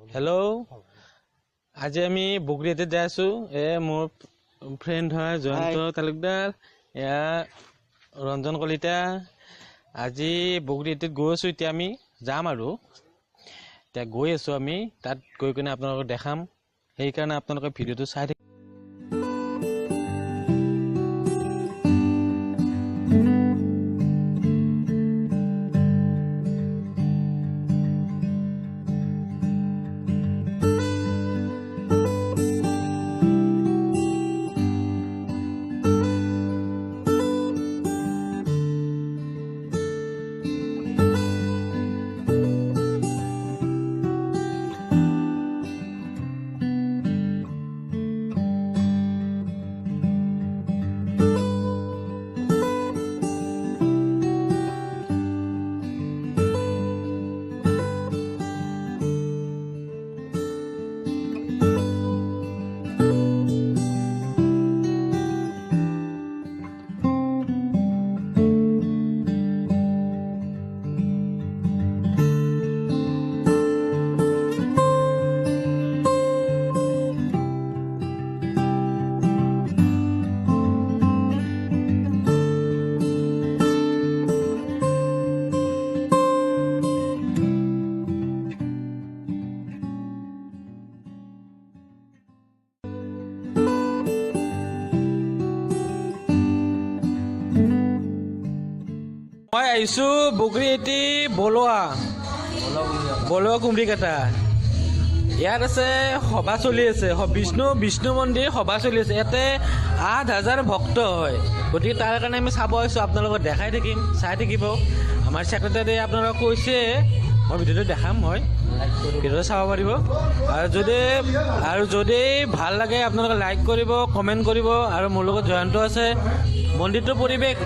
Hello' আজি আমি বগৰীতে যাই আছো মোৰ ফ্ৰেণ্ড হয় জয়ন্ত তালুকদাৰ এয়া ৰঞ্জন কলিতা আজি বগৰীতে গৈ আছো এতিয়া আমি যাম আৰু এতিয়া গৈ আছো আমি তাত গৈ কিনে আপোনালোকক দেখাম সেইকাৰণে আপোনালোকে ভিডিঅ'টো চাই থাকক মই আহিছো বগৰীটি বলোৱা কুমৰিকাটা ইয়াত আছে সভা চলি আছে বিষ্ণু মন্দিৰ সভা চলি আছে ইয়াতে ৮,০০০ ভক্ত হয় গতিকে তাৰ কাৰণে আমি চাব আহিছো আপোনালোকক দেখাই থাকিম চাই থাকিব আমাৰ ছেক্ৰেটাৰী আপোনালোকক কৈছে মই ভিডিঅ'টো দেখাম মই ভিডিঅ'টো চাব পাৰিব আৰু যদি ভাল লাগে আপোনালোকে লাইক কৰিব কমেণ্ট কৰিব আৰু মোৰ লগত জয়ন্ত আছে মন্দিৰটোৰ পৰিৱেশ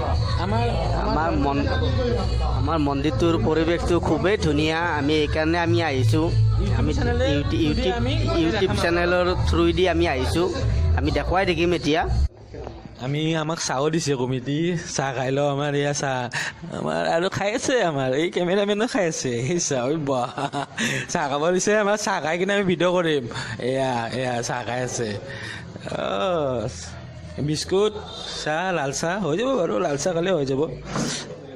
আমাৰ মন্দিৰটোৰ পৰিৱেশটো খুবেই ধুনীয়া আমি এইকাৰণে আমি আহিছোঁ আমি ইউটিউব চেনেলৰ থ্ৰুদি আমি আহিছোঁ আমি দেখুৱাই থাকিম এতিয়া আমাক চাহো দিছে কমিটি চাহ খাই লওঁ আমাৰ এয়া চাহ আমাৰ আৰু খাই আছে আমাৰ এই কেমেৰামেনো খাই আছে সেই চাহ চাহ খাব দিছে আমাৰ চাহ খাই কিনে আমি ভিডিঅ' কৰিম এয়া চাহ খাই আছে বিস্কুট চাহ লাল চাহ হৈ যাব বাৰু লাল চাহ খালে হৈ যাব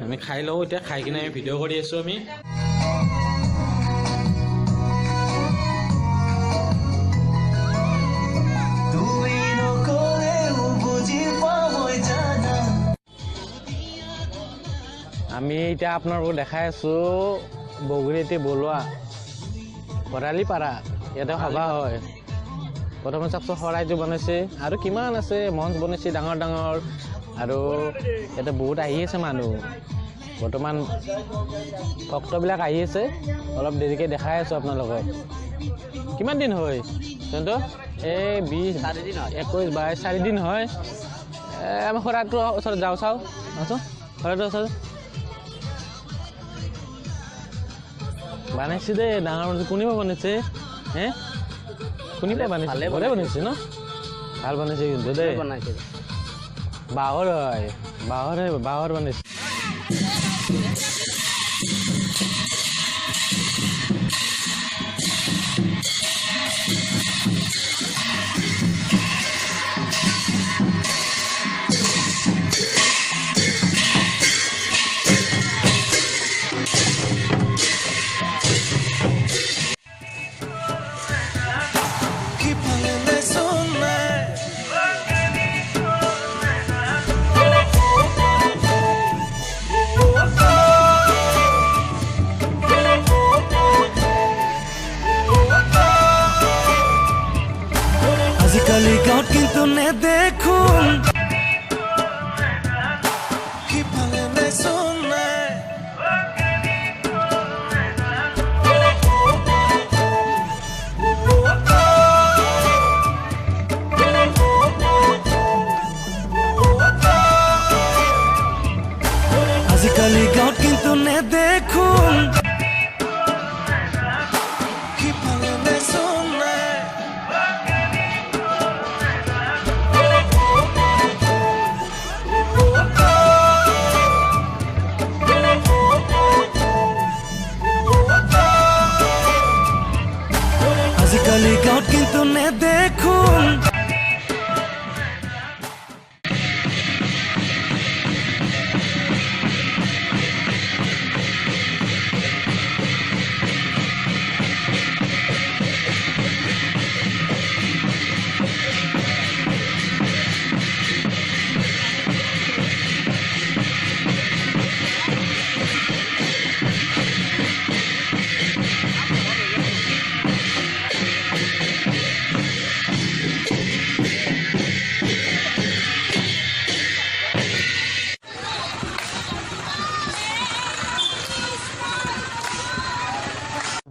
আমি খাই লওঁ এতিয়া খাই কিনে আমি ভিডিঅ' কৰি আছোঁ আমি আমি এতিয়া আপোনালোকক দেখাই আছো বগৰীটি বলোৱা ভৰালিপাৰা ইয়াতে সভা হয় প্ৰথমে চাওকচোন শৰাইটো বনাইছে আৰু কিমান আছে মঞ্চ বনাইছে ডাঙৰ ডাঙৰ আৰু ইয়াতে বহুত আহি আছে মানুহ বৰ্তমান ভক্তবিলাক আহি আছে অলপ দেৰিকৈ দেখাই আছোঁ আপোনালোকক কিমান দিন হয় কিন্তু এই 20 21 22 4 দিন হয় আমি শৰাইটোৰ ওচৰত যাওঁ চাওঁ শৰাইটোৰ ওচৰত বনাইছে দেই ডাঙৰ মানুহ কোনিবা বনাইছে কোনিবা বনাইছে ভালে বনাইছে ন ভাল বনাইছে কিন্তু দেই বাঁহৰ বনাইছে কিন্তু নেদেখোঁ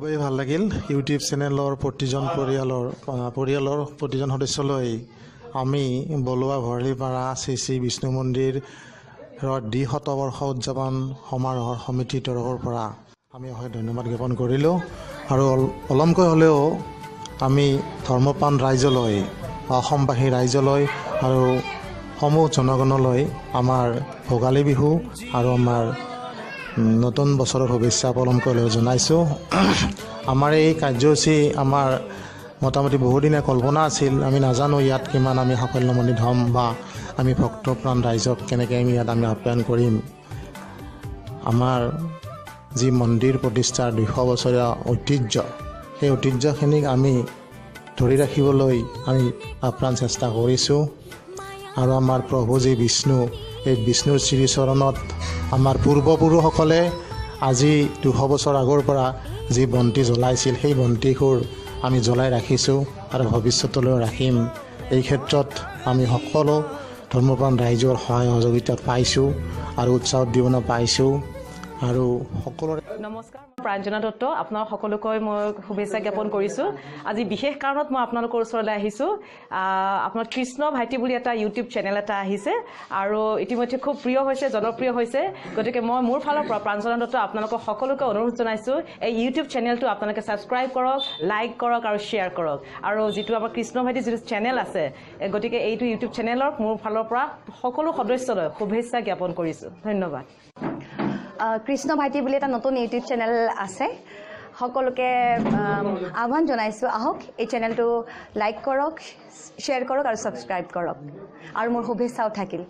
খুবেই ভাল লাগিল ইউটিউব চেনেলৰ পৰিয়ালৰ প্ৰতিজন সদস্যলৈ আমি বলুৱা ভৰালিপাৰা শ্ৰী শ্ৰী বিষ্ণু মন্দিৰৰ দ্বি-শতবৰ্ষ উদযাপন সমাৰোহৰ সমিতিৰ তৰফৰ পৰা আমি অশেষ ধন্যবাদ জ্ঞাপন কৰিলোঁ আৰু অলমকৈ হ'লেও আমি ধৰ্মপ্ৰাণ ৰাইজলৈ অসমবাসী ৰাইজলৈ আৰু সমূহ জনগণলৈ আমাৰ ভোগালী বিহু আৰু আমাৰ নতুন বছৰৰ শুভেচ্ছা পলমকৈ জনাইছোঁ। আমাৰ এই কাৰ্যসূচী আমাৰ মোটামুটি বহুদিনে কল্পনা আছিল। আমি নাজানো ইয়াত কিমান আমি সাফল্যমণ্ডিত হ'ম বা আমি ভক্তপ্ৰাণ ৰাইজক কেনেকৈ আমি ইয়াত আমি আপ্যায়ন কৰিম। আমাৰ যি মন্দিৰ প্ৰতিষ্ঠাৰ 200 বছৰীয়া ঐতিহ্য, সেই ঐতিহ্যখিনিক আমি ধৰি ৰাখিবলৈ আমি আপ্ৰাণ চেষ্টা কৰিছোঁ আৰু আমাৰ প্ৰভু যি বিষ্ণু, এই বিষ্ণুৰ শ্ৰীচৰণত আমাৰ পূৰ্বপুৰুষসকলে আজি 200 বছৰ আগৰ পৰা যি বন্তি জ্বলাইছিল, সেই বন্তিবোৰ আমি জ্বলাই ৰাখিছোঁ আৰু ভৱিষ্যতলৈও ৰাখিম। এই ক্ষেত্ৰত আমি সকলো ধৰ্মপ্ৰাণ ৰাইজৰ সহায় সহযোগিতা পাইছোঁ আৰু উৎসাহ উদ্দীপনা পাইছোঁ আৰু সকলোৰে নমস্কাৰ, মই প্ৰাঞ্জনা দত্ত। আপোনালোক সকলোকৈ মই শুভেচ্ছা জ্ঞাপন কৰিছোঁ। আজি বিশেষ কাৰণত মই আপোনালোকৰ ওচৰলৈ আহিছোঁ। আপোনাৰ কৃষ্ণ ভাইটি বুলি এটা ইউটিউব চেনেল এটা আহিছে আৰু ইতিমধ্যে খুব প্ৰিয় হৈছে, জনপ্ৰিয় হৈছে। গতিকে মই মোৰ ফালৰ পৰা প্ৰাঞ্জনা দত্ত আপোনালোকক সকলোকে অনুৰোধ জনাইছোঁ, এই ইউটিউব চেনেলটো আপোনালোকে ছাবস্ক্ৰাইব কৰক, লাইক কৰক আৰু শ্বেয়াৰ কৰক। আৰু যিটো আমাৰ কৃষ্ণ ভাইটি যিটো চেনেল আছে, গতিকে এইটো ইউটিউব চেনেলক মোৰ ফালৰ পৰা সকলো সদস্যলৈ শুভেচ্ছা জ্ঞাপন কৰিছোঁ। ধন্যবাদ। কৃষ্ণ ভাইটি বুলি এটা নতুন ইউটিউব চেনেল আছে, সকলোকে আহ্বান জনাইছোঁ, আহক এই চেনেলটো লাইক কৰক, শ্বেয়াৰ কৰক আৰু ছাবস্ক্ৰাইব কৰক আৰু মোৰ শুভেচ্ছাও থাকিল।